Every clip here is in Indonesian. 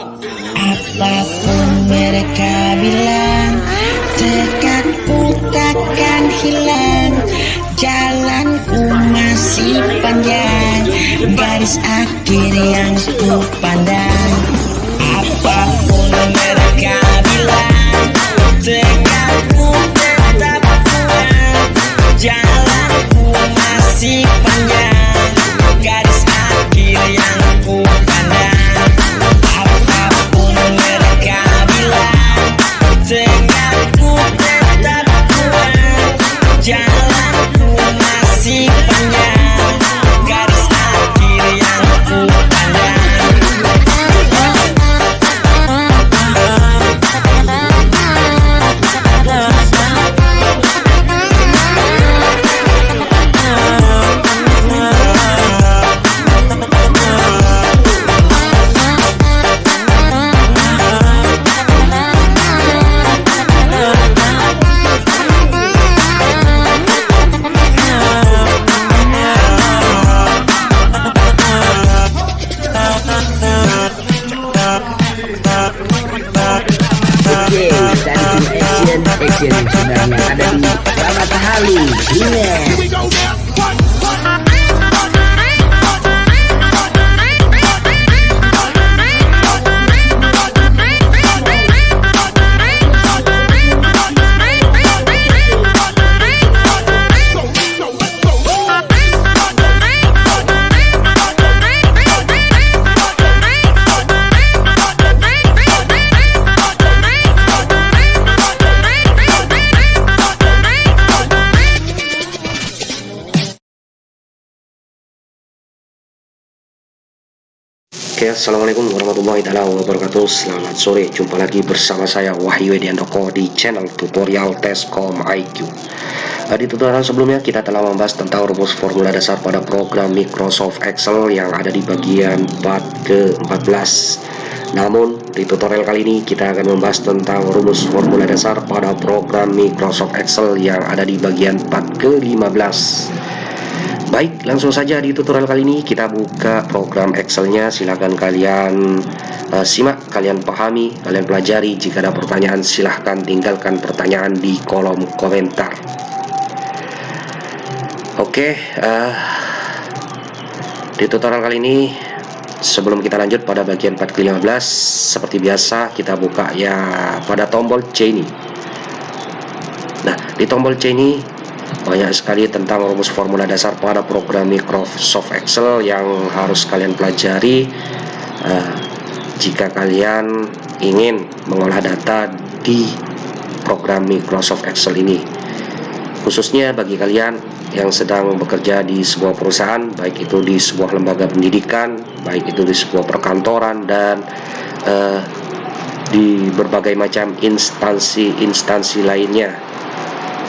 Apapun mereka bilang, tekadku takkan hilang. Jalanku masih panjang, garis akhir yang ku pandang. Apapun mereka bilang, tekadku tetap kuat. Jalanku masih panjang, garis akhir yang ku pandang. Apapun mereka bilang, tekadku tetap kuat. Jalanku masih panjang, garis akhir yang ku pandang. Oke, dari tim action yang sebenarnya ada di Ramata Halu. Oke, assalamualaikum warahmatullahi wabarakatuh. Selamat sore, jumpa lagi bersama saya Wahyu Ediandoko di channel tutorial Tescom IQ. Di tutorial sebelumnya kita telah membahas tentang rumus formula dasar pada program Microsoft Excel yang ada di bagian part ke-14. Namun di tutorial kali ini kita akan membahas tentang rumus formula dasar pada program Microsoft Excel yang ada di bagian part ke-15. Baik, langsung saja di tutorial kali ini kita buka program Excel-nya. Silahkan kalian simak, kalian pahami, kalian pelajari. Jika ada pertanyaan silahkan tinggalkan pertanyaan di kolom komentar. Oke, di tutorial kali ini sebelum kita lanjut pada bagian part ke-15, seperti biasa kita buka ya pada tombol C ini. Nah, di tombol C ini banyak sekali tentang rumus formula dasar pada program Microsoft Excel yang harus kalian pelajari jika kalian ingin mengolah data di program Microsoft Excel ini, khususnya bagi kalian yang sedang bekerja di sebuah perusahaan, baik itu di sebuah lembaga pendidikan, baik itu di sebuah perkantoran, dan di berbagai macam instansi lainnya.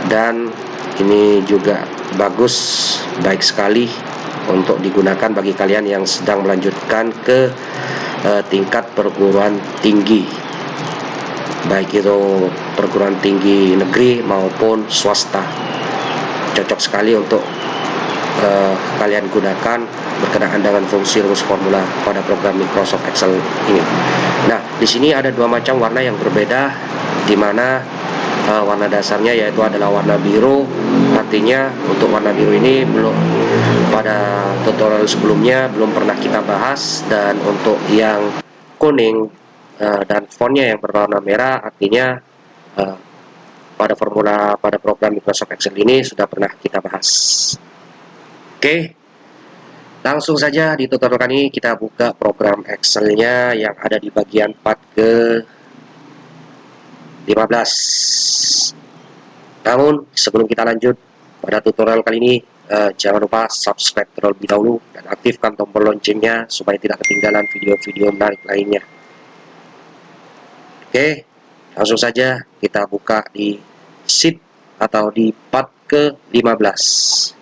Dan ini juga baik sekali untuk digunakan bagi kalian yang sedang melanjutkan ke tingkat perguruan tinggi, baik itu perguruan tinggi negeri maupun swasta. Cocok sekali untuk kalian gunakan berkenaan dengan fungsi rumus formula pada program Microsoft Excel ini. Nah, di sini ada dua macam warna yang berbeda, di mana warna dasarnya yaitu adalah warna biru. Artinya untuk warna biru ini belum, pada tutorial sebelumnya belum pernah kita bahas. Dan untuk yang kuning dan fontnya yang berwarna merah, artinya pada program Microsoft Excel ini sudah pernah kita bahas. Oke, langsung saja di tutorial kali ini kita buka program Excel-nya yang ada di bagian part ke-15. Namun sebelum kita lanjut pada tutorial kali ini, jangan lupa subscribe terlebih dahulu dan aktifkan tombol loncengnya supaya tidak ketinggalan video-video menarik lainnya. Oke, langsung saja kita buka di sheet atau di part ke-15.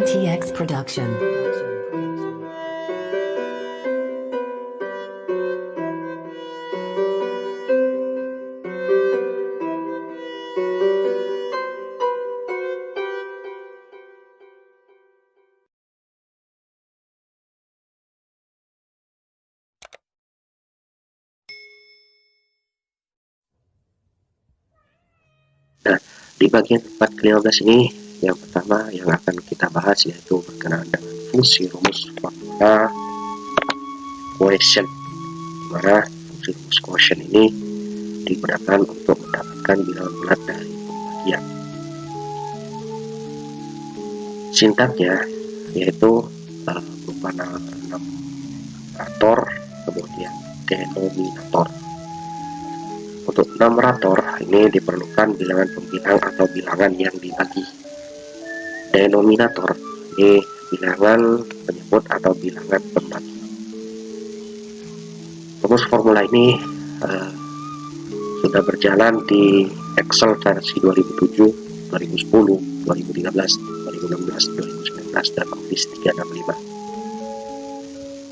NTX Production. Di bagian part ke-15 ini, yang pertama yang akan kita bahas yaitu berkenaan dengan fungsi rumus formula quotient, di mana fungsi rumus quotient ini digunakan untuk mendapatkan bilangan bulat dari pembagian. Sintaknya yaitu berupa numerator kemudian denominator. Untuk numerator ini diperlukan bilangan pembilang atau bilangan yang dibagi. Denominator ini bilangan penyebut atau bilangan pembagi. Rumus formula ini sudah berjalan di Excel versi 2007, 2010, 2013, 2016, 2019 dan Office 365.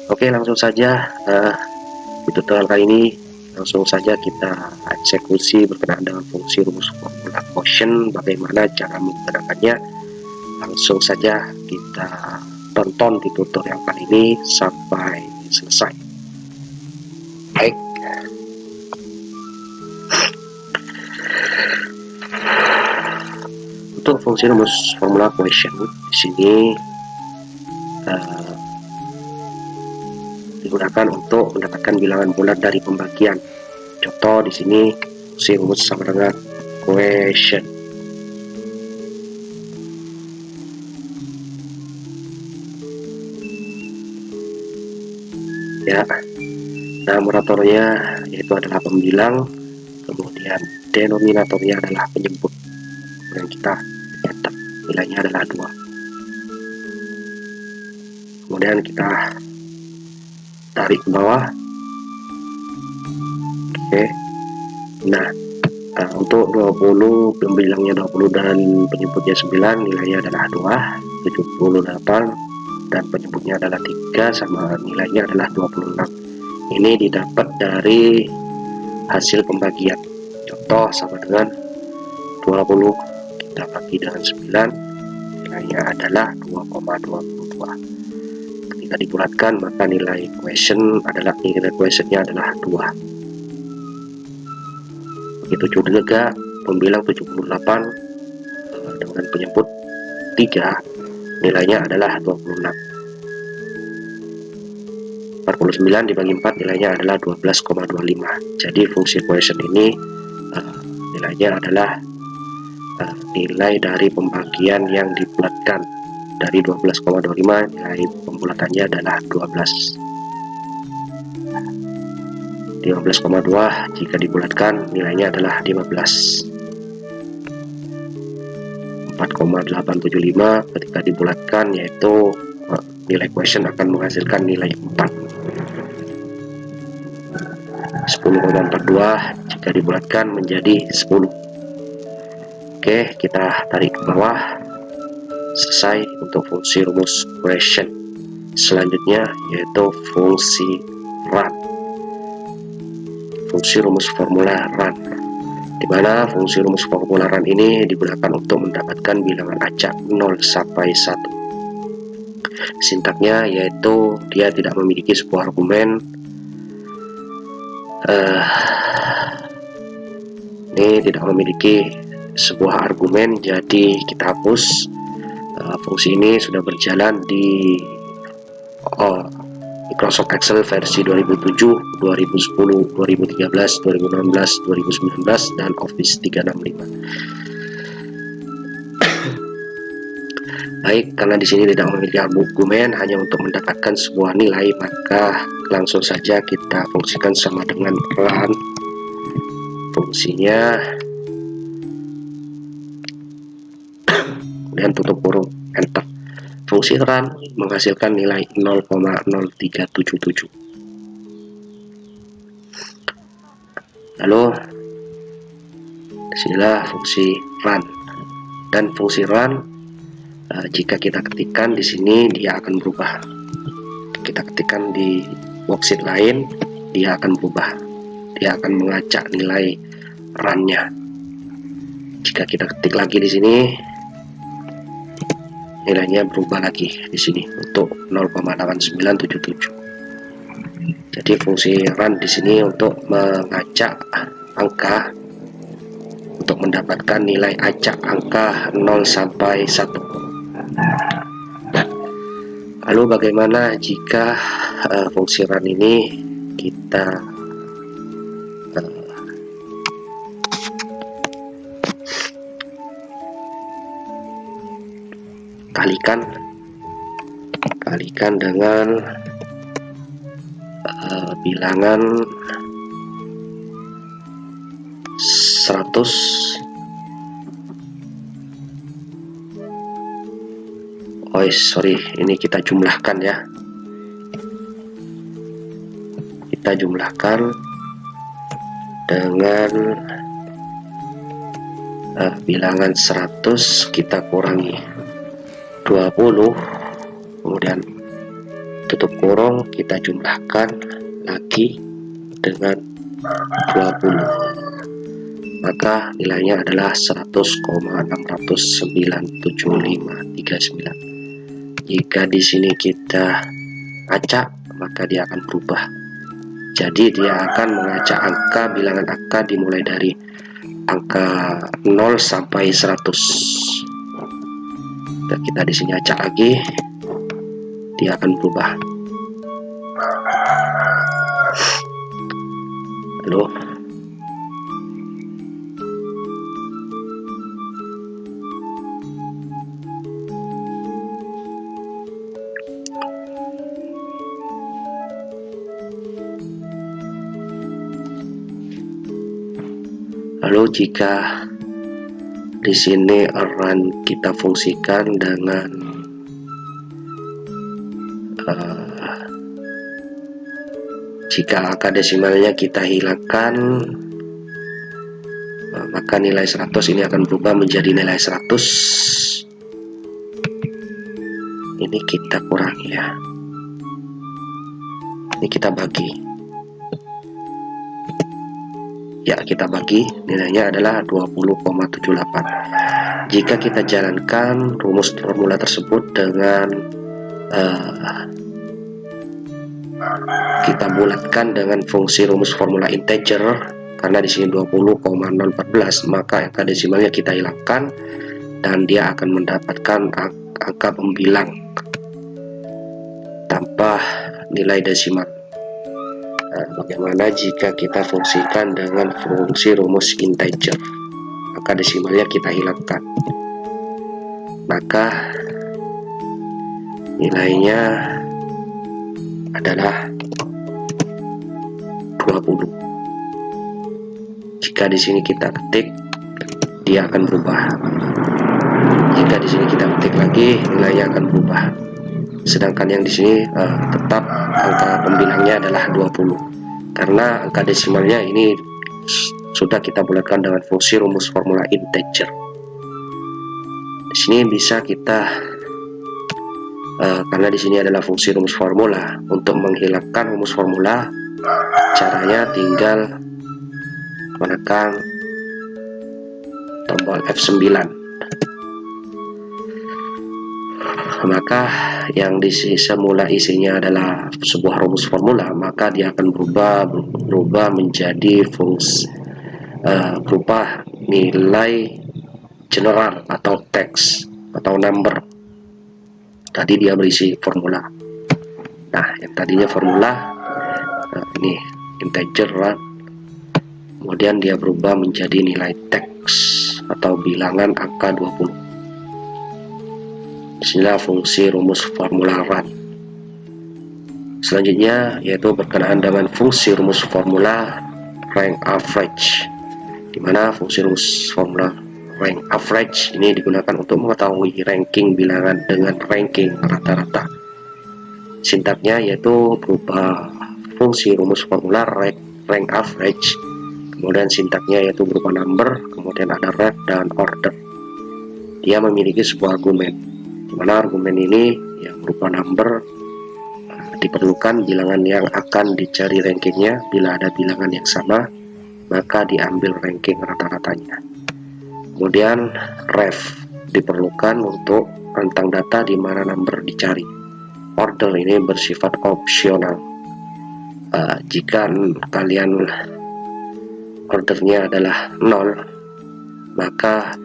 Oke, langsung saja di tutorial kali ini langsung saja kita eksekusi berkenaan dengan fungsi rumus formula quotient, bagaimana cara menggunakannya. Langsung saja kita tonton di tutorial kali ini sampai selesai. Baik. Untuk fungsi rumus formula quotient di sini digunakan untuk mendapatkan bilangan bulat dari pembagian. Contoh di sini fungsi rumus sama dengan quotient. Ya, numeratornya yaitu adalah pembilang, kemudian denominatornya adalah penyebut. Kemudian kita enter, nilainya adalah 2. Kemudian kita tarik ke bawah. Oke. Nah, untuk 20 pembilangnya 20 dan penyebutnya 9, nilainya adalah 2. 78 dan penyebutnya adalah 3 sama nilainya adalah 26. Ini didapat dari hasil pembagian. Contoh sama dengan 20 kita bagi dengan 9, nilainya adalah 2,22. Ketika dibulatkan maka nilai quotientnya adalah 2. Begitu juga pembilang 78 dengan penyebut 3, nilainya adalah 26. 49 dibagi 4 nilainya adalah 12,25. Jadi fungsi quotient ini nilainya adalah nilai dari pembagian yang dibulatkan. Dari 12,25 nilai pembulatannya adalah 12. 15,2 jika dibulatkan nilainya adalah 15. 4,875 ketika dibulatkan yaitu nilai quotient akan menghasilkan nilai 4. 10,42 jika dibulatkan menjadi 10. Oke, kita tarik ke bawah. Selesai untuk fungsi rumus quotient. Selanjutnya yaitu fungsi run. Fungsi rumus formula run, di mana fungsi rumus formula run ini digunakan untuk mendapatkan bilangan acak 0 sampai 1. Sintaknya yaitu dia tidak memiliki sebuah argumen. Ini tidak memiliki sebuah argumen, jadi kita hapus. Fungsi ini sudah berjalan di Microsoft Excel versi 2007, 2010, 2013, 2016, 2019 dan Office 365. Baik, karena di sini tidak memiliki argumen, hanya untuk mendapatkan sebuah nilai, maka langsung saja kita fungsikan sama dengan run. Fungsinya kemudian tutup kurung, enter. Fungsi run menghasilkan nilai 0,0377. Lalu disinilah fungsi run, dan fungsi run jika kita ketikkan di sini dia akan berubah. Kita ketikkan di worksheet lain, dia akan berubah. Dia akan mengacak nilai run-nya. Jika kita ketik lagi di sini, nilainya berubah lagi di sini untuk 0,8977. Jadi fungsi run di sini untuk mengacak angka untuk mendapatkan nilai acak angka 0 sampai 1. Lalu bagaimana jika fungsi run ini kita kalikan dengan bilangan 100. Ini kita jumlahkan ya. Kita jumlahkan dengan bilangan 100, kita kurangi 20, kemudian tutup kurung, kita jumlahkan lagi dengan 20, maka nilainya adalah 100,6097539. Jika di sini kita acak, maka dia akan berubah. Jadi dia akan mengacak angka, bilangan angka dimulai dari angka 0 sampai 100. Dan kita di sini acak lagi, dia akan berubah. Lalu jika di sini run kita fungsikan dengan jika angka desimalnya kita hilangkan, maka nilai 100 ini akan berubah menjadi nilai 100. Ini kita kurangi ya. Ini kita bagi. Ya, kita bagi, nilainya adalah 20,78. Jika kita jalankan rumus formula tersebut dengan kita bulatkan dengan fungsi rumus formula integer, karena di sini 20,014, maka angka desimalnya kita hilangkan dan dia akan mendapatkan angka pembilang tanpa nilai desimal. Bagaimana jika kita fungsikan dengan fungsi rumus integer, maka desimalnya kita hilangkan, maka nilainya adalah 20. Jika di sini kita ketik, dia akan berubah. Jika di sini kita ketik lagi, nilainya akan berubah. Sedangkan yang di sini tetap angka pembilangnya adalah 20, karena angka desimalnya ini sudah kita bulatkan dengan fungsi rumus formula integer. Di sini bisa kita karena di sini adalah fungsi rumus formula, untuk menghilangkan rumus formula caranya tinggal menekan tombol F9. Maka yang di semula isinya adalah sebuah rumus formula, maka dia akan berubah menjadi fungsi berupa nilai general atau teks atau number. Tadi dia berisi formula. Nah, yang tadinya formula ini integer, kemudian dia berubah menjadi nilai teks atau bilangan angka 20. Disinilah fungsi rumus formula run. Selanjutnya yaitu berkenaan dengan fungsi rumus formula rank average, di mana fungsi rumus formula rank average ini digunakan untuk mengetahui ranking bilangan dengan ranking rata-rata. Sintaknya yaitu berupa fungsi rumus formula rank average, kemudian sintaknya yaitu berupa number, kemudian ada ref dan order. Dia memiliki sebuah argumen, di mana argumen ini yang berupa number diperlukan bilangan yang akan dicari rankingnya. Bila ada bilangan yang sama, maka diambil ranking rata-ratanya. Kemudian ref diperlukan untuk rentang data di mana number dicari. Order ini bersifat opsional. Jika kalian ordernya adalah 0, maka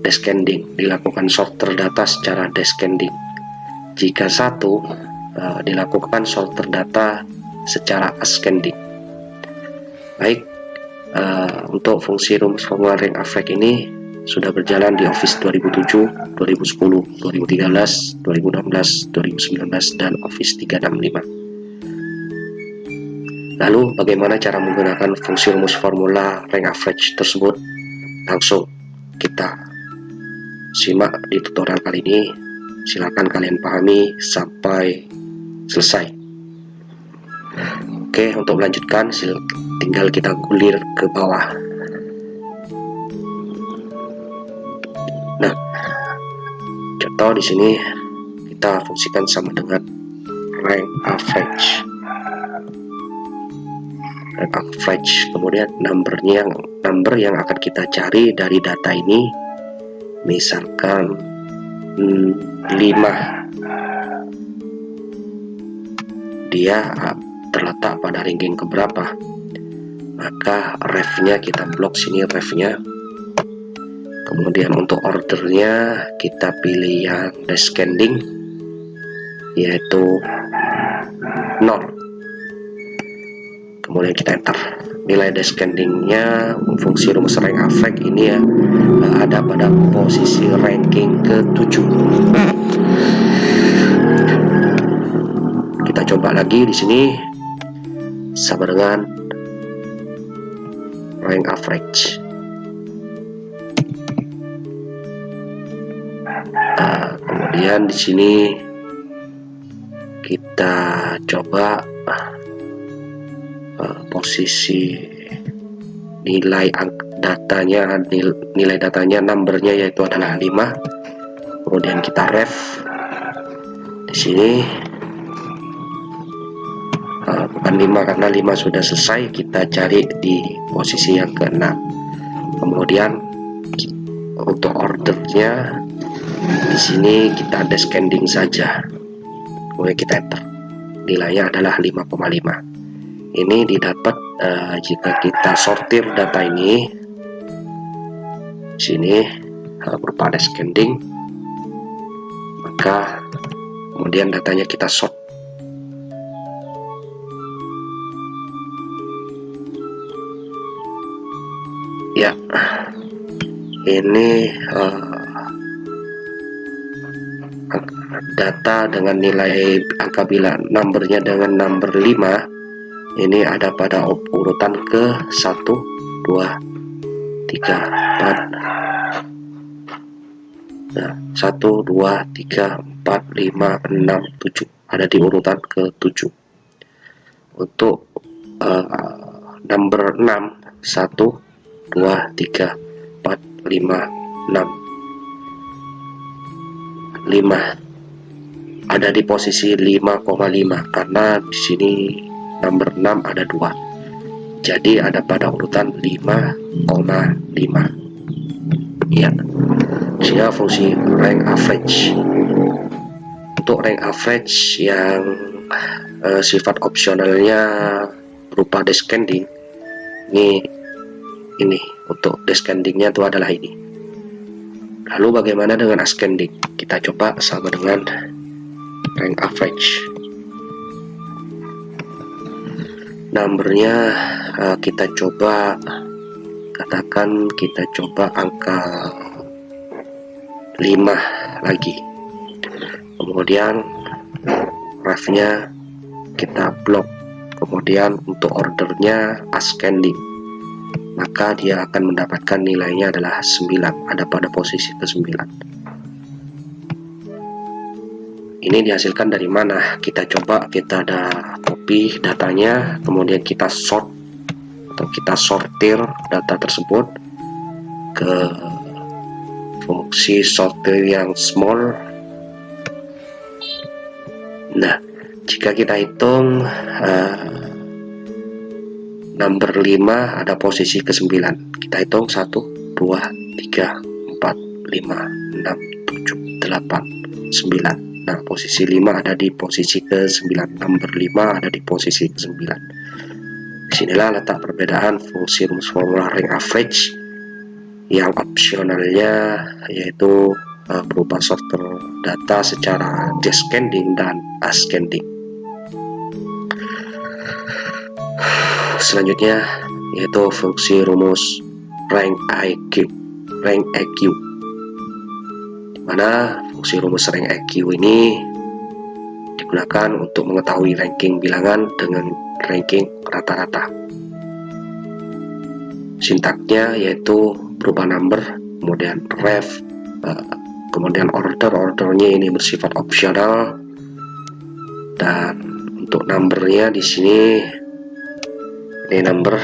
descending, dilakukan sorter data secara descending. Jika 1, dilakukan sorter data secara ascending. Baik, untuk fungsi rumus formula rank affect ini sudah berjalan di Office 2007, 2010, 2013, 2016, 2019, dan Office 365. Lalu bagaimana cara menggunakan fungsi rumus formula rank average tersebut? Langsung kita simak di tutorial kali ini. Silakan kalian pahami sampai selesai. Oke, untuk melanjutkan tinggal kita gulir ke bawah. Nah, contoh di sini kita fungsikan sama dengan rank average. Rank average, kemudian number yang akan kita cari dari data ini, misalkan 5. Dia terletak pada ranking keberapa, maka ref-nya kita blok sini, ref-nya. Kemudian untuk ordernya kita pilih yang descending, yaitu 0. Kemudian kita enter. Nilai descendingnya fungsi rumus rank affect ini ya, ada pada posisi ranking ke-7. Kita coba lagi di sini sama dengan rank average. Kemudian di sini kita coba posisi nilai datanya, nilai datanya, numbernya yaitu adalah 5. Kemudian kita ref di sini, bukan 5 karena 5 sudah selesai, kita cari di posisi yang ke-6. Kemudian untuk ordernya di sini kita descending saja, kemudian kita enter. Nilainya adalah 5,5. Ini didapat jika kita sortir data ini sini berupa descending, maka kemudian datanya kita sort. Ya, ini data dengan nilai angka bilang numbernya dengan number 5 ini ada pada urutan ke 1, 2, 3, 4. Nah, 1, 2, 3, 4, 5, 6, 7 ada di urutan ke-7. Untuk number 6, 1, 2, 3, 4, 5, 6. 5 ada di posisi 5,5 karena di sini number 6 ada 2, jadi ada pada urutan 5,5. ya, sini fungsi rank average. Untuk rank average yang sifat opsionalnya berupa descending, ini untuk descendingnya itu adalah ini. Lalu bagaimana dengan ascending? Kita coba sama dengan rank average. Numbernya kita coba, katakan kita coba angka 5 lagi. Kemudian ref-nya kita blok. Kemudian untuk ordernya ascending, maka dia akan mendapatkan nilainya adalah 9, ada pada posisi ke-9. Ini dihasilkan dari mana? Kita coba, kita ada copy datanya, kemudian kita sort atau kita sortir data tersebut ke fungsi sortir yang small. Nah, jika kita hitung number 5 ada posisi ke-9, kita hitung 1, 2, 3, 4, 5, 6, 7, 8, 9. Nah, posisi 5 ada di posisi ke-9, number 5 ada di posisi ke-9. Disinilah letak perbedaan fungsi rumus formula rank average yang opsionalnya yaitu berupa sorter data secara descending dan ascending. Selanjutnya yaitu fungsi rumus rank IQ, di mana fungsi rumus rank IQ ini digunakan untuk mengetahui ranking bilangan dengan ranking rata-rata. Sintaknya yaitu berupa number, kemudian ref, kemudian ordernya ini bersifat opsional, dan untuk numbernya di sini ini number,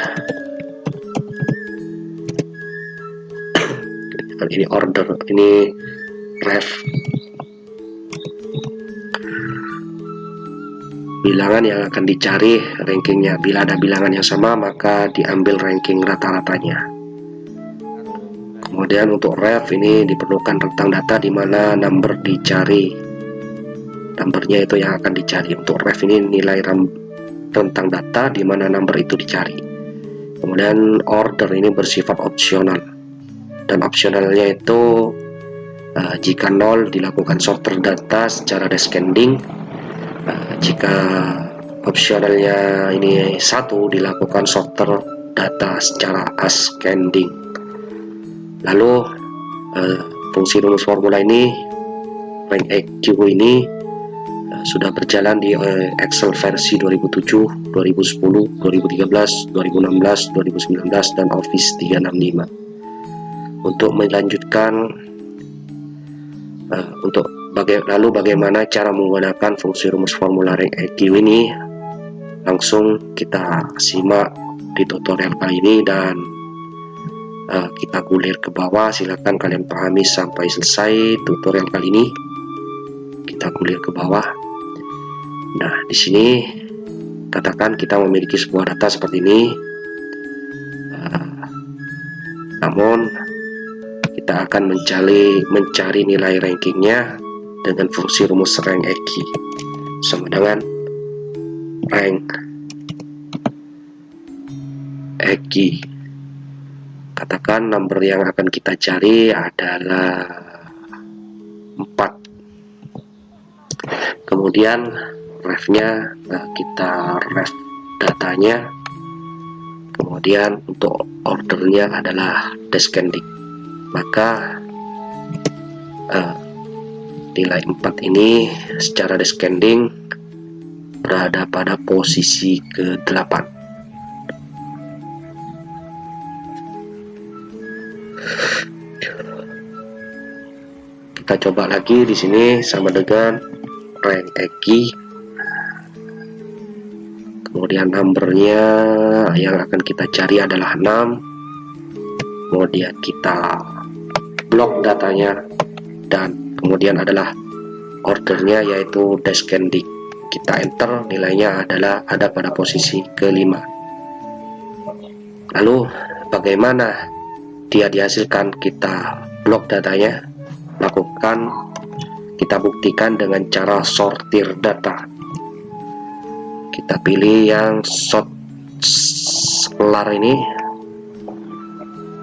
ini order, ini ref. Bilangan yang akan dicari rankingnya, bila ada bilangan yang sama maka diambil ranking rata-ratanya. Kemudian untuk ref ini diperlukan rentang data di mana number dicari, numbernya itu yang akan dicari. Untuk ref ini nilai rentang data di mana number itu dicari. Kemudian order ini bersifat opsional, dan opsionalnya itu jika 0 dilakukan sorter data secara descending, jika opsionalnya ini 1 dilakukan sorter data secara ascending. Lalu fungsi rumus formula ini, rank IQ ini sudah berjalan di Excel versi 2007, 2010, 2013, 2016, 2019 dan Office 365. Untuk melanjutkan lalu bagaimana cara menggunakan fungsi rumus formula rank IQ ini, langsung kita simak di tutorial kali ini, dan kita gulir ke bawah. Silakan kalian pahami sampai selesai tutorial kali ini. Kita gulir ke bawah. Nah, di sini katakan kita memiliki sebuah data seperti ini, namun kita akan mencari nilai rankingnya dengan fungsi rumus rank IQ sama dengan rank IQ. Katakan number yang akan kita cari adalah 4. Kemudian refnya kita ref datanya, kemudian untuk ordernya adalah descending. Maka nilai 4 ini secara descending berada pada posisi ke-8. Kita coba lagi di sini sama dengan rank IQ. Kemudian numbernya yang akan kita cari adalah 6. Kemudian kita blok datanya, dan kemudian adalah ordernya yaitu descending. Kita enter, nilainya ada pada posisi ke-5. Lalu bagaimana dia dihasilkan? Kita blok datanya, kita buktikan dengan cara sortir data. Kita pilih yang sort kelar ini,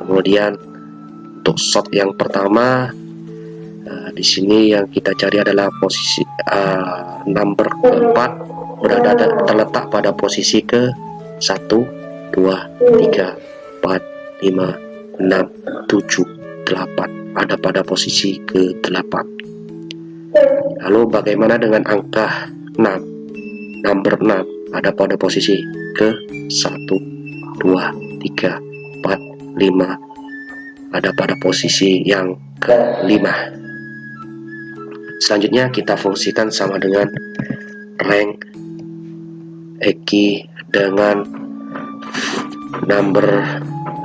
kemudian untuk sort yang pertama, di sini yang kita cari adalah posisi number keempat, terletak pada posisi ke 1, 2, 3, 4, 5, 6, 7, 8, ada pada posisi ke-8. Lalu bagaimana dengan angka 6? Number 6 ada pada posisi ke 1, 2, 3, 4, 5, ada pada posisi yang ke-5. Selanjutnya kita fungsikan sama dengan rank IQ dengan number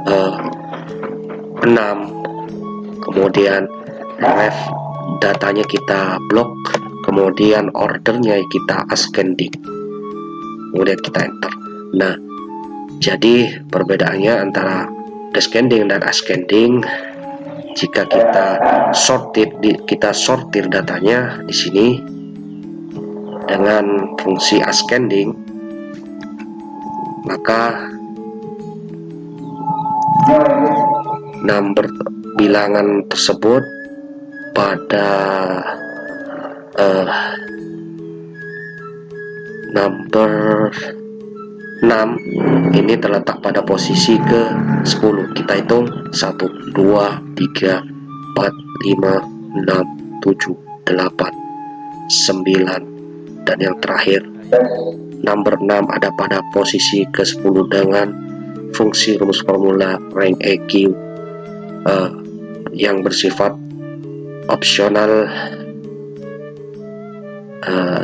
6, kemudian ref datanya kita blok, kemudian ordernya kita ascending, kemudian kita enter. Nah, jadi perbedaannya antara descending dan ascending, jika kita sortir datanya di sini dengan fungsi ascending, maka number bilangan tersebut pada number 6 ini terletak pada posisi ke 10. Kita hitung 1 2 3 4 5 6 7 8 9, dan yang terakhir number 6 ada pada posisi ke 10 dengan fungsi rumus formula rank EQ yang bersifat opsional,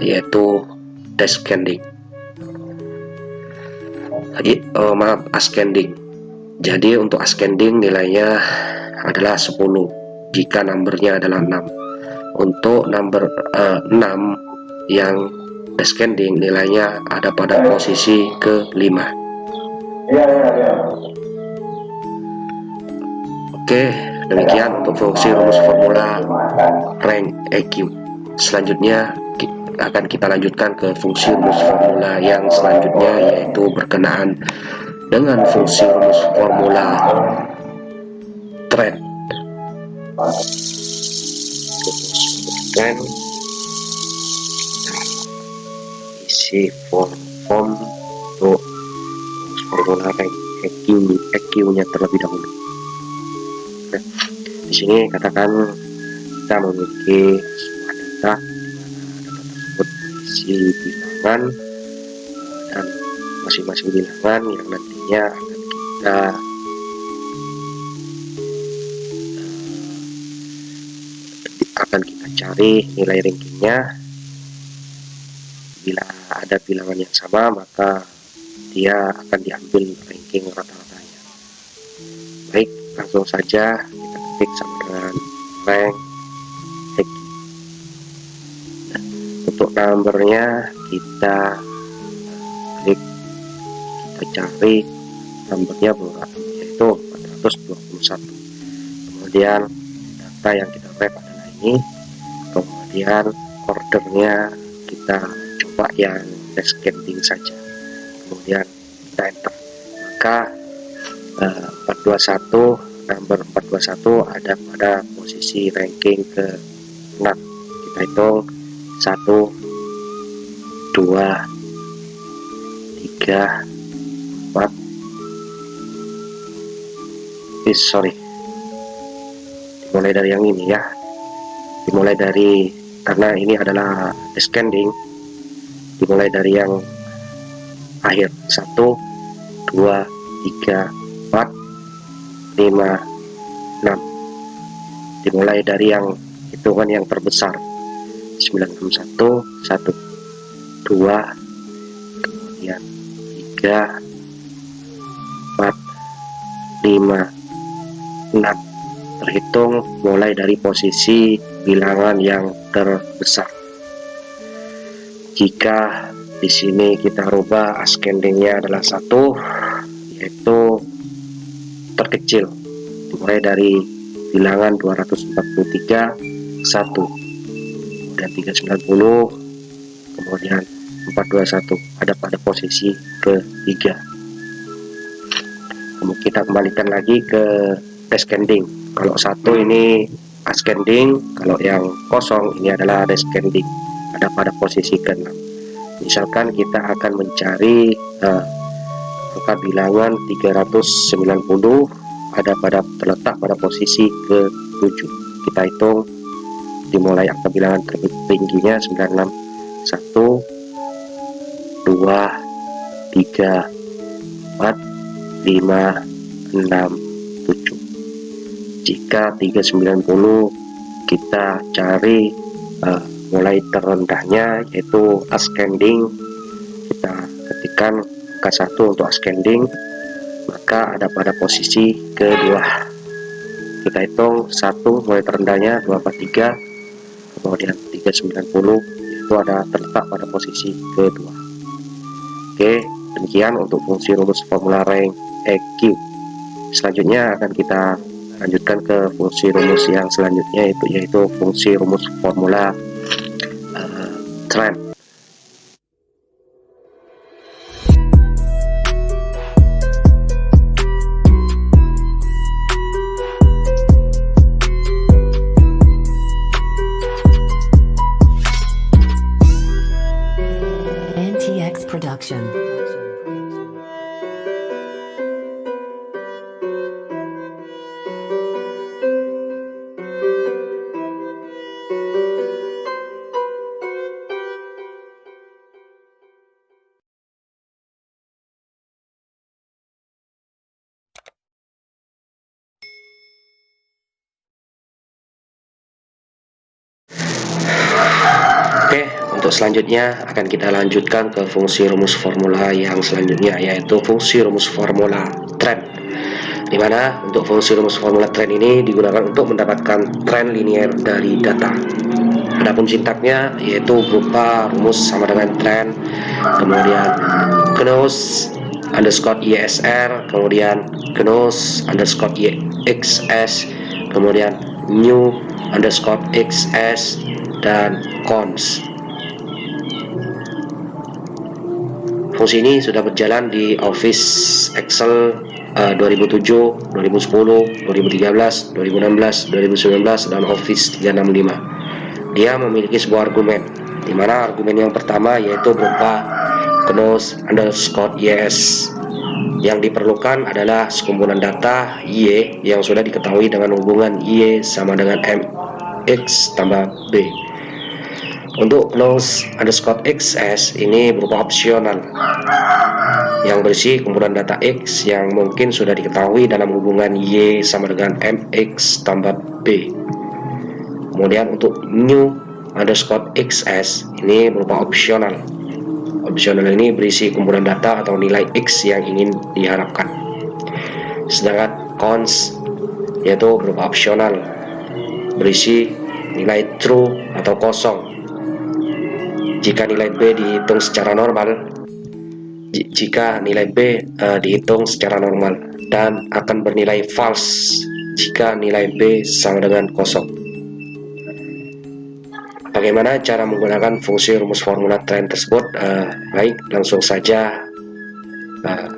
yaitu descending. Ascending. Jadi untuk ascending nilainya adalah 10 jika numbernya adalah 6. Untuk number 6 yang descending nilainya ada pada posisi ke-5. Oke, demikian untuk fungsi rumus formula rank EQ. Selanjutnya akan kita lanjutkan ke fungsi rumus formula yang selanjutnya, yaitu berkenaan dengan fungsi rumus formula trend. Isi form untuk rumus formula rank EQ-nya terlebih dahulu. Nah, di sini katakan kita memiliki sebuah data isi bilangan, dan masing-masing bilangan yang nantinya akan kita cari nilai rankingnya. Bila ada bilangan yang sama, maka dia akan diambil ranking rata-ratanya. Baik, langsung saja kita ketik sama dengan rank EQ. Untuk numbernya kita klik, kita cari numbernya berapa, yaitu 421. Kemudian data yang kita wrap adalah ini. Kemudian ordernya kita coba yang descending saja. Kemudian kita enter. Maka 421, number 421 ada pada posisi ranking ke-6. Kita hitung 1 2 3 4. Dimulai dari yang ini ya. Dimulai dari, karena ini adalah descending, dimulai dari yang akhir. 1 2 3 4 5 6. Dimulai dari yang hitungan yang terbesar. 961 1 2, kemudian 3 4 5 6. Terhitung mulai dari posisi bilangan yang terbesar. Jika di sini kita rubah ascendingnya adalah 1, yaitu terkecil, dimulai dari bilangan 243 1, kemudian 390, kemudian 421 ada pada posisi ke-3. Kemudian kita kembalikan lagi ke descending. Kalau 1 ini ascending, kalau yang kosong ini adalah descending, ada pada posisi ke-6. Misalkan kita akan mencari angka bilangan 390 ada terletak pada posisi ke-7. Kita hitung dimulai angka bilangan tertingginya 96 1 2 3 4 5 6 7. Jika 390 kita cari mulai terendahnya, yaitu ascending, kita ketikkan angka 1 untuk ascending, maka ada pada posisi ke-2. Kita hitung 1 mulai terendahnya 243, kemudian 390 itu ada terletak pada posisi ke-2. Oke, demikian untuk fungsi rumus formula rank EQ. Selanjutnya akan kita lanjutkan ke fungsi rumus yang selanjutnya, yaitu fungsi rumus formula trend. TX Production. Oke, untuk selanjutnya akan kita lanjutkan ke fungsi rumus formula yang selanjutnya, yaitu fungsi rumus formula trend. Di mana untuk fungsi rumus formula trend ini digunakan untuk mendapatkan tren linier dari data. Adapun sintaknya yaitu berupa rumus sama dengan trend, kemudian GNOS underscore ISR, kemudian GNOS underscore XS, kemudian new underscore XS, dan cons. Fungsi ini sudah berjalan di Office Excel 2007, 2010, 2013, 2016, 2019, dan Office 365. Dia memiliki sebuah argumen, di mana argumen yang pertama yaitu berupa GNOS underscore YS. Yang diperlukan adalah sekumpulan data Y yang sudah diketahui dengan hubungan Y sama dengan MX tambah B. Untuk GNOS underscore XS ini berupa opsional yang berisi kumpulan data X yang mungkin sudah diketahui dalam hubungan Y sama dengan MX tambah B. Kemudian untuk new underscore XS ini berupa opsional. Opsional ini berisi kumpulan data atau nilai X yang ingin diharapkan. Sedangkan cons yaitu berupa opsional, berisi nilai true atau kosong jika nilai B dihitung secara normal, dihitung secara normal, dan akan bernilai false jika nilai B sama dengan kosong. Bagaimana cara menggunakan fungsi rumus formula trend tersebut? Baik, langsung saja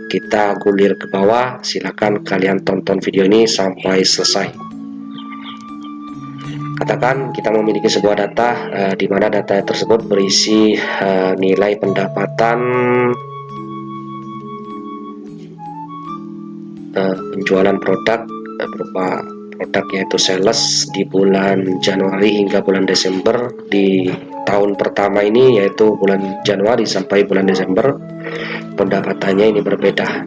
kita gulir ke bawah. Silakan kalian tonton video ini sampai selesai. Katakan kita memiliki sebuah data di mana data tersebut berisi nilai pendapatan penjualan produk berupa produk yaitu sales di bulan Januari hingga bulan Desember. Di tahun pertama ini yaitu bulan Januari sampai bulan Desember, pendapatannya ini berbeda,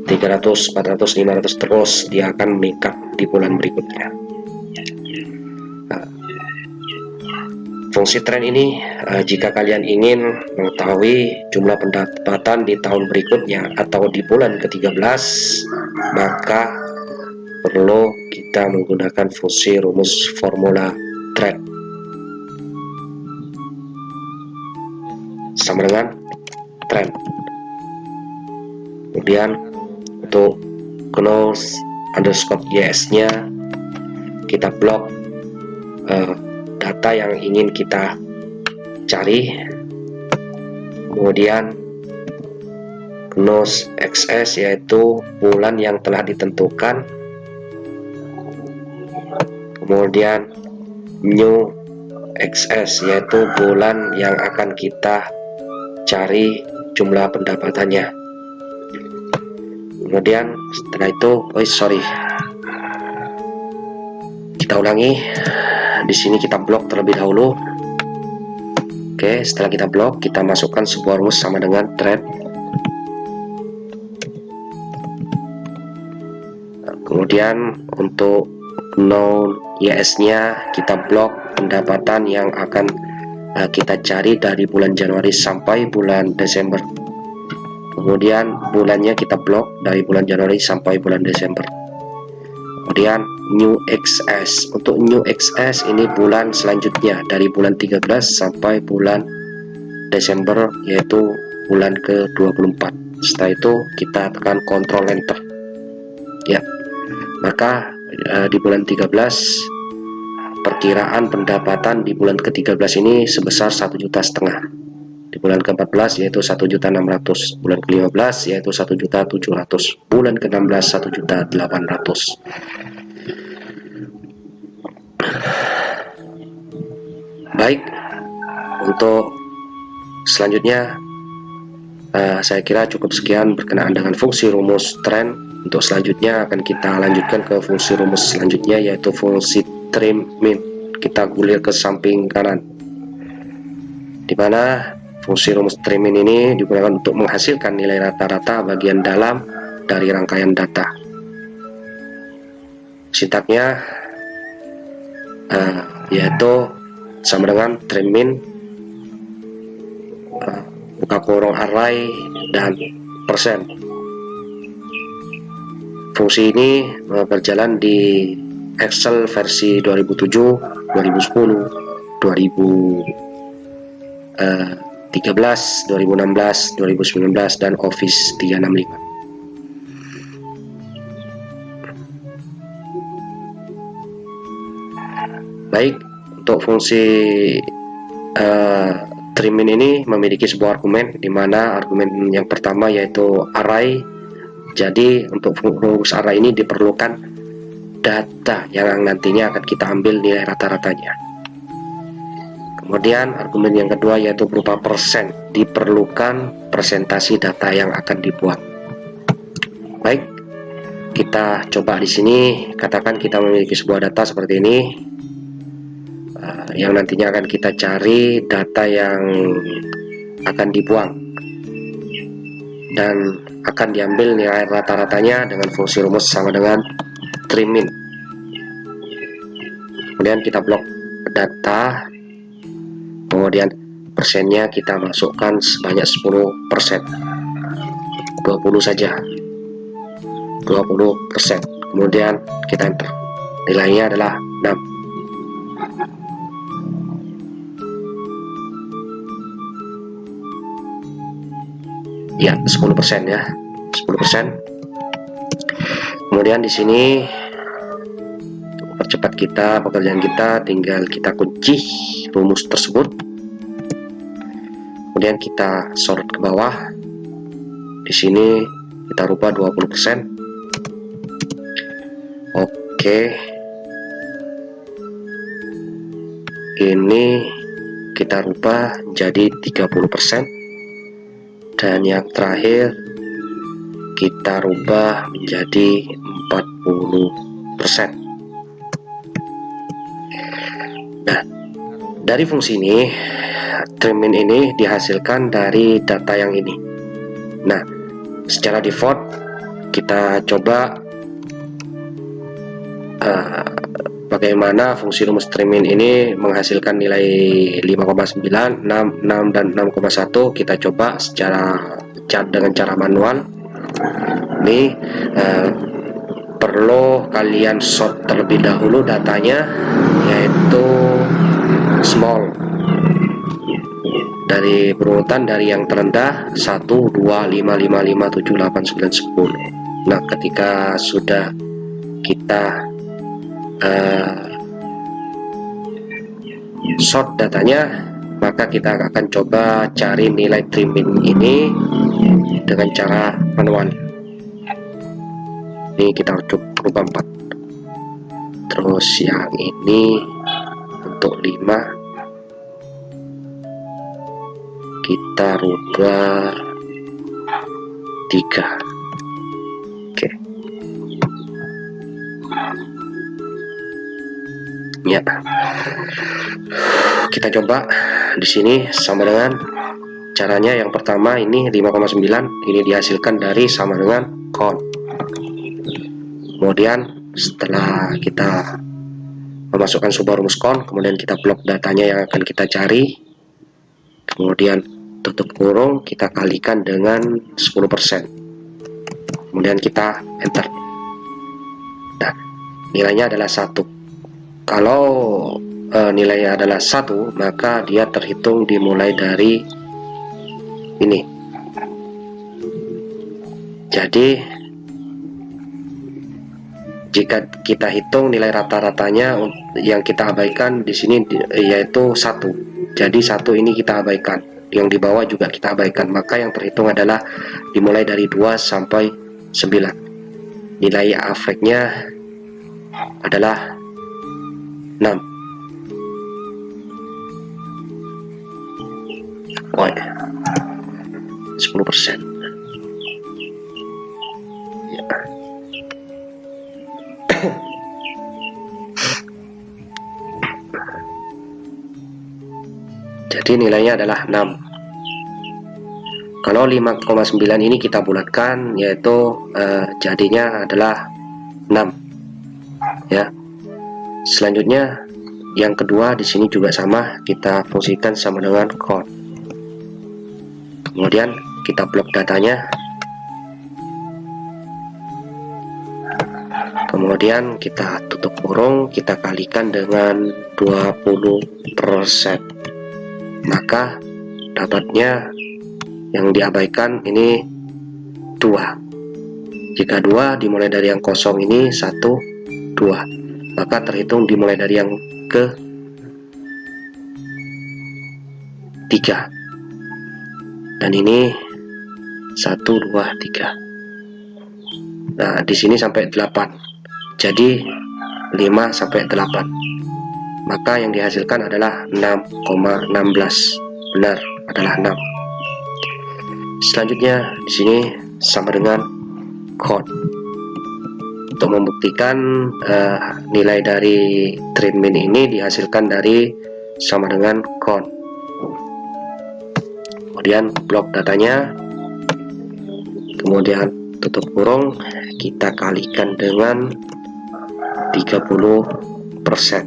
300, 400, 500, terus dia akan meningkat di bulan berikutnya. Fungsi tren ini jika kalian ingin mengetahui jumlah pendapatan di tahun berikutnya atau di bulan ke-13, maka perlu kita menggunakan fungsi rumus formula trend sama dengan trend. Kemudian untuk GNOS underscore YS nya kita blok data yang ingin kita cari. Kemudian GNOS XS yaitu bulan yang telah ditentukan. Kemudian new XS yaitu bulan yang akan kita cari jumlah pendapatannya. Kemudian setelah itu kita ulangi. Di sini kita blok terlebih dahulu. Oke, setelah kita blok, kita masukkan sebuah rumus sama dengan trend. Kemudian untuk known YS nya kita blok pendapatan yang akan kita cari dari bulan Januari sampai bulan Desember. Kemudian bulannya kita blok dari bulan Januari sampai bulan Desember. Kemudian new XS, untuk new XS ini bulan selanjutnya dari bulan 13 sampai bulan Desember yaitu bulan ke-24. Setelah itu kita tekan Ctrl Enter ya. Maka di bulan 13 perkiraan pendapatan di bulan ke-13 ini sebesar 1,5 juta. Di bulan ke-14 yaitu 1.600.000, bulan ke-15 yaitu 1.700.000, bulan ke-16 1.800.000. Baik, untuk Selanjutnya saya kira cukup sekian berkenaan dengan fungsi rumus trend. Untuk selanjutnya akan kita lanjutkan ke fungsi rumus selanjutnya, yaitu fungsi trim min. Kita gulir ke samping kanan, di mana fungsi rumus trim min ini digunakan untuk menghasilkan nilai rata-rata bagian dalam dari rangkaian data. Sintaknya yaitu sama dengan trim min buka kurung array dan persen. Fungsi ini berjalan di Excel versi 2007, 2010, 2013, 2016, 2019 dan Office 365. Baik, untuk fungsi trim min ini memiliki sebuah argumen, di mana argumen yang pertama yaitu array. Jadi untuk rumus array ini diperlukan data yang nantinya akan kita ambil nilai rata-ratanya. Kemudian argumen yang kedua yaitu berupa persen, diperlukan presentasi data yang akan dibuat. Baik, kita coba di sini. Katakan kita memiliki sebuah data seperti ini, yang nantinya akan kita cari data yang akan dibuang dan akan diambil nilai rata-ratanya dengan fungsi rumus sama dengan trim min. Kemudian kita blok data, kemudian persennya kita masukkan sebanyak 10%, 20 saja, 20%. Kemudian kita enter, nilainya adalah 6. Ya, 10% ya, 10%. Kemudian di sini percepat kita pekerjaan kita, tinggal kita kunci rumus tersebut. Kemudian kita sort ke bawah. Di sini kita rubah 20%. Oke. Ini kita rubah jadi 30%. Dan yang terakhir kita rubah menjadi 40%. Nah, dari fungsi ini trim min ini dihasilkan dari data yang ini. Nah, secara default kita coba bagaimana fungsi rumus trim min ini menghasilkan nilai 5,9, 6, 6 dan 6,1. Kita coba dengan cara manual. Ini perlu kalian sort terlebih dahulu datanya, yaitu small, dari berurutan dari yang terendah 1, 2, 5, 5, 5, 7, 8, 9, 10. Nah, ketika sudah kita sort datanya, maka kita akan coba cari nilai trim min ini dengan cara manual. Ini kita rubah 4, terus yang ini untuk 5 kita rubah 3. Oke. Ya, kita coba di sini sama dengan caranya. Yang pertama ini 5,9, ini dihasilkan dari sama dengan count. Kemudian setelah kita memasukkan sebuah rumus count, kemudian kita blok datanya yang akan kita cari, kemudian tutup kurung, kita kalikan dengan 10%, kemudian kita enter. Nah, nilainya adalah 1. Kalau nilainya adalah 1, maka dia terhitung dimulai dari ini. Jadi jika kita hitung nilai rata-ratanya yang kita abaikan di sini yaitu 1. Jadi 1 ini kita abaikan, yang di bawah juga kita abaikan, maka yang terhitung adalah dimulai dari 2 sampai 9. Nilai afeknya adalah 6. 10%. Ya. Jadi nilainya adalah 6. Kalau 5,9 ini kita bulatkan, yaitu jadinya adalah 6. Ya. Selanjutnya yang kedua di sini juga sama, kita fungsikan sama dengan count. Kemudian kita blok datanya. Kemudian kita tutup kurung, kita kalikan dengan 20%. Maka dapatnya yang diabaikan ini 2. Jika 2 dimulai dari yang kosong ini 1, 2, maka terhitung dimulai dari yang ke 3. Dan ini 1, 2, 3. Nah, di sini sampai 8. Jadi 5 sampai 8. Maka yang dihasilkan adalah 6,16. Benar, adalah 6. Selanjutnya di sini sama dengan count. Untuk membuktikan nilai dari train min ini dihasilkan dari sama dengan count. Kemudian blok datanya, kemudian tutup kurung, kita kalikan dengan 30%.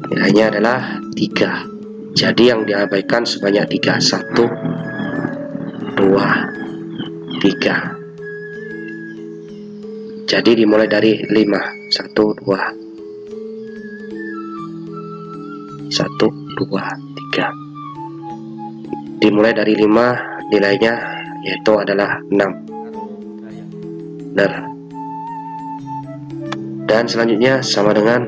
Nilainya adalah 3. Jadi yang diabaikan sebanyak 3. 1, 2, 3. Jadi dimulai dari 5. 1, 2, 1, 2, 3. Dimulai dari 5, nilainya yaitu adalah 6. Benar. Dan selanjutnya sama dengan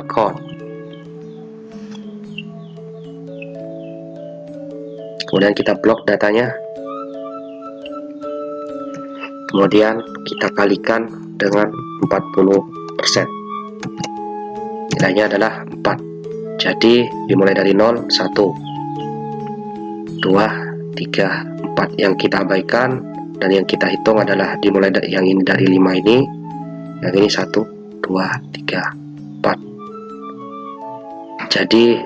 count. Kemudian kita blok datanya. Kemudian kita kalikan dengan 40%. Nilainya adalah 4. Jadi dimulai dari 0, 1, 2, 3, 4. Yang kita abaikan dan yang kita hitung adalah dimulai dari yang ini dari 5 ini, yang ini 1, 2, 3, 4. Jadi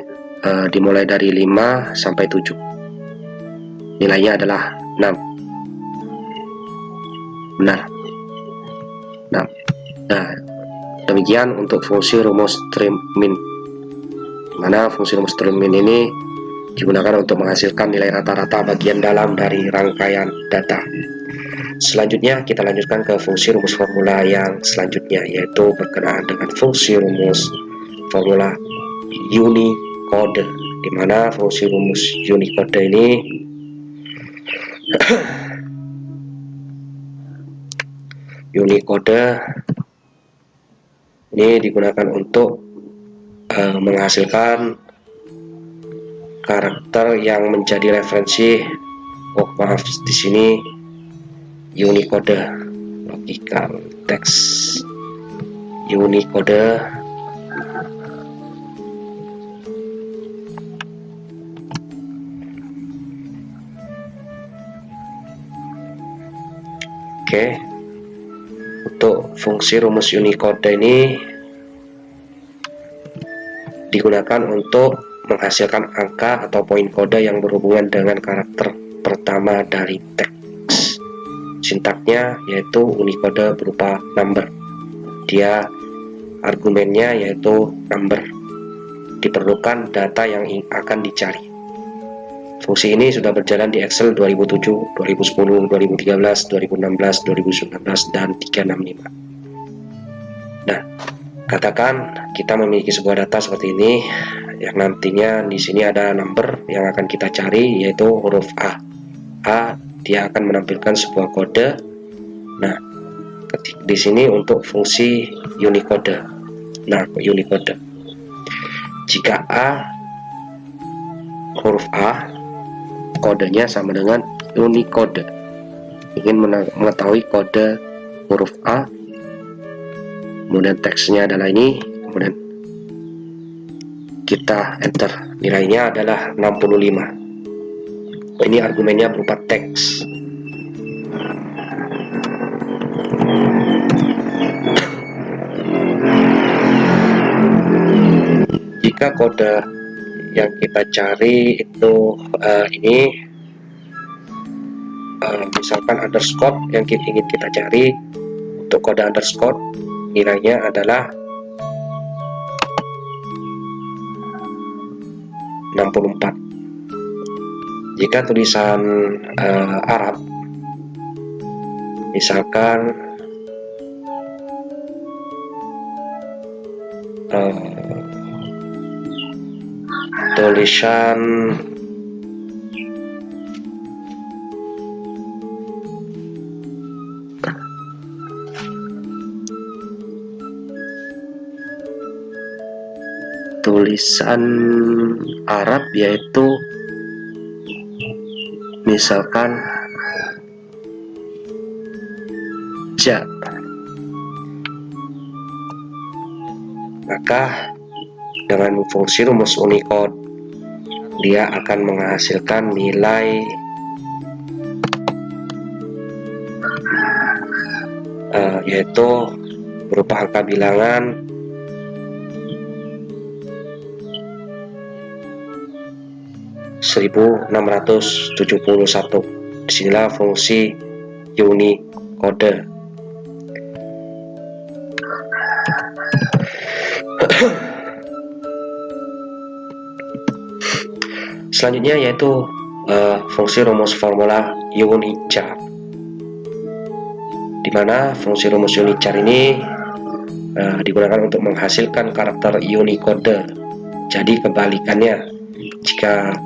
dimulai dari 5 sampai 7. Nilainya adalah 6. Benar. 6. Nah, demikian untuk fungsi rumus trim min. Mana fungsi rumus trim min ini digunakan untuk menghasilkan nilai rata-rata bagian dalam dari rangkaian data. Selanjutnya kita lanjutkan ke fungsi rumus formula yang selanjutnya, yaitu berkenaan dengan fungsi rumus formula Unicode, di mana fungsi rumus Unicode ini Unicode ini digunakan untuk menghasilkan karakter yang menjadi referensi. Oh maaf, di sini Unicode logical text Unicode. Oke. Untuk fungsi rumus Unicode ini digunakan untuk menghasilkan angka atau poin kode yang berhubungan dengan karakter pertama dari teks. Sintaknya yaitu Unicode berupa number. Dia argumennya yaitu number. Diperlukan data yang akan dicari. Fungsi ini sudah berjalan di Excel 2007, 2010, 2013, 2016, 2019, dan 365. Nah, katakan kita memiliki sebuah data seperti ini, yang nantinya di sini ada number yang akan kita cari, yaitu huruf A. A, dia akan menampilkan sebuah kode. Nah, di sini untuk fungsi Unicode. Nah, Unicode. Jika A, huruf A, kodenya sama dengan Unicode. Ingin mengetahui kode huruf A, kemudian teksnya adalah ini, kemudian kita enter, nilainya adalah 65. Ini argumennya berupa teks. Jika kode yang kita cari itu ini, misalkan underscore yang ingin kita cari, untuk kode underscore nilainya adalah 64. Jika tulisan Arab, misalkan tulisan Arab, yaitu misalkan ja, maka dengan fungsi rumus Unicode dia akan menghasilkan nilai yaitu berupa angka bilangan 1671. Disinilah fungsi Unicode. Selanjutnya yaitu fungsi rumus formula Unichar, di mana fungsi rumus Unichar ini digunakan untuk menghasilkan karakter Unicode. Jadi kebalikannya, jika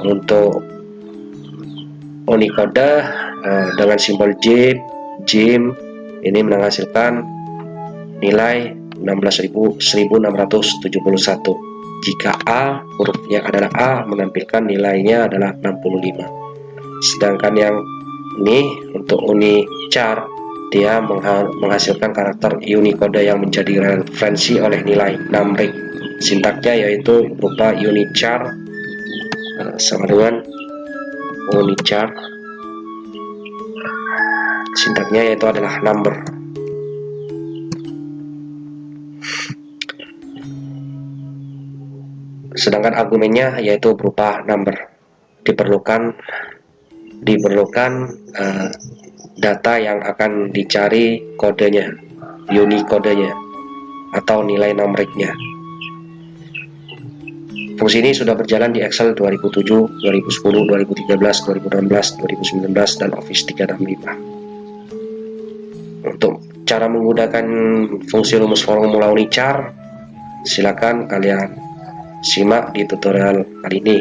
untuk Unicode dengan simbol JIM ini menghasilkan nilai 16.671. Jika A, hurufnya adalah A, menampilkan nilainya adalah 65. Sedangkan yang ini untuk Unichar, dia menghasilkan karakter Unicode yang menjadi referensi oleh nilai numeric. Sintaknya yaitu berupa Unichar sama dengan Unichar. Sintaknya yaitu adalah number. Sedangkan argumennya yaitu berupa number. Diperlukan data yang akan dicari kodenya, Unicode-nya atau nilai numericnya. Fungsi ini sudah berjalan di Excel 2007, 2010, 2013, 2016, 2019, dan Office 365. Untuk cara menggunakan fungsi rumus formula Unichar, silakan kalian simak di tutorial kali ini.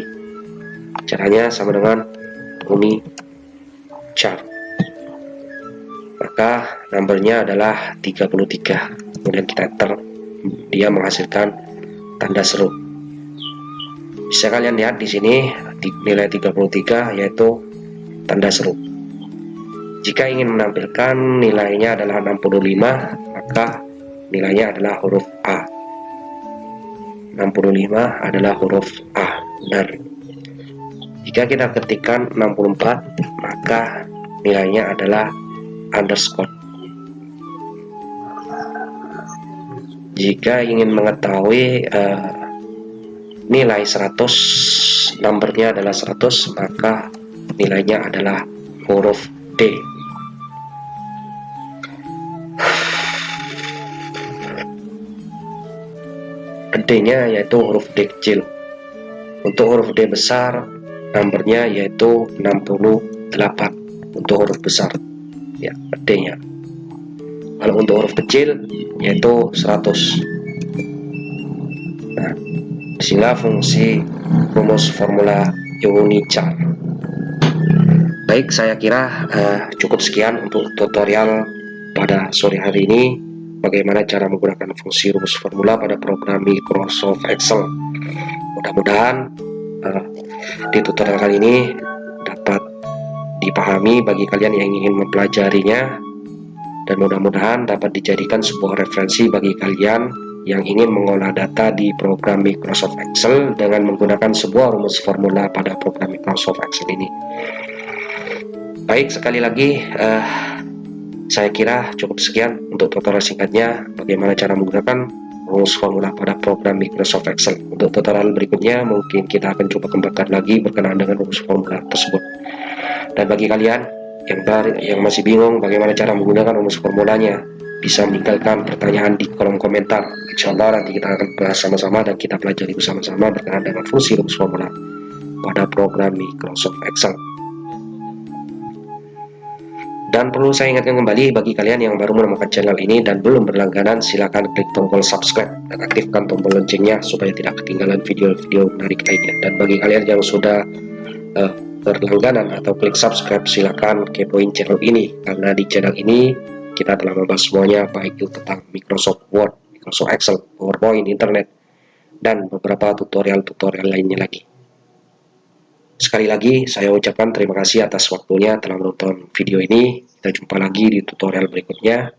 Caranya sama dengan Unichar. Maka numbernya adalah 33. Kemudian kita enter, dia menghasilkan tanda seru. Bisa kalian lihat di sini nilai 33 yaitu tanda seru. Jika ingin menampilkan nilainya adalah 65, maka nilainya adalah huruf A. 65 adalah huruf A, benar. Jika kita ketikkan 64, maka nilainya adalah underscore. Jika ingin mengetahui nilai 100, numbernya adalah 100, maka nilainya adalah huruf D. D-nya yaitu huruf D kecil. Untuk huruf D besar, numbernya yaitu 68 untuk huruf besar, ya, D-nya. Kalau untuk huruf kecil yaitu 100. Nah, disinilah fungsi rumus formula Unichar. Baik, saya kira cukup sekian untuk tutorial pada sore hari ini, bagaimana cara menggunakan fungsi rumus formula pada program Microsoft Excel. Mudah-mudahan di tutorial kali ini dapat dipahami bagi kalian yang ingin mempelajarinya, dan mudah-mudahan dapat dijadikan sebuah referensi bagi kalian yang ingin mengolah data di program Microsoft Excel dengan menggunakan sebuah rumus formula pada program Microsoft Excel ini. Baik, sekali lagi saya kira cukup sekian untuk tutorial singkatnya bagaimana cara menggunakan rumus formula pada program Microsoft Excel. Untuk tutorial berikutnya mungkin kita akan coba kembangkan lagi berkenaan dengan rumus formula tersebut. Dan bagi kalian yang masih bingung bagaimana cara menggunakan rumus formulanya, bisa meninggalkan pertanyaan di kolom komentar. Insya Allah nanti kita akan bahas sama-sama dan kita pelajari bersama-sama berkenaan dengan fungsi rumus formula pada program Microsoft Excel. Dan perlu saya ingatkan kembali bagi kalian yang baru menemukan channel ini dan belum berlangganan, silakan klik tombol subscribe dan aktifkan tombol loncengnya supaya tidak ketinggalan video-video menarik lainnya. Dan bagi kalian yang sudah berlangganan atau klik subscribe, silakan kepoin channel ini, karena di channel ini kita telah membahas semuanya, baik itu tentang Microsoft Word, Microsoft Excel, PowerPoint, Internet, dan beberapa tutorial-tutorial lainnya lagi. Sekali lagi saya ucapkan terima kasih atas waktunya telah menonton video ini. Kita jumpa lagi di tutorial berikutnya.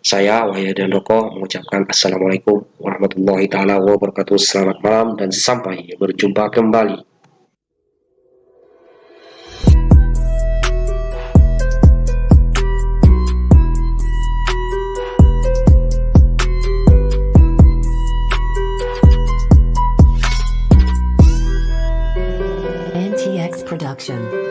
Saya Wahyudi Handoko mengucapkan Assalamualaikum warahmatullahi wabarakatuh. Selamat malam dan sampai berjumpa kembali. NTX Production.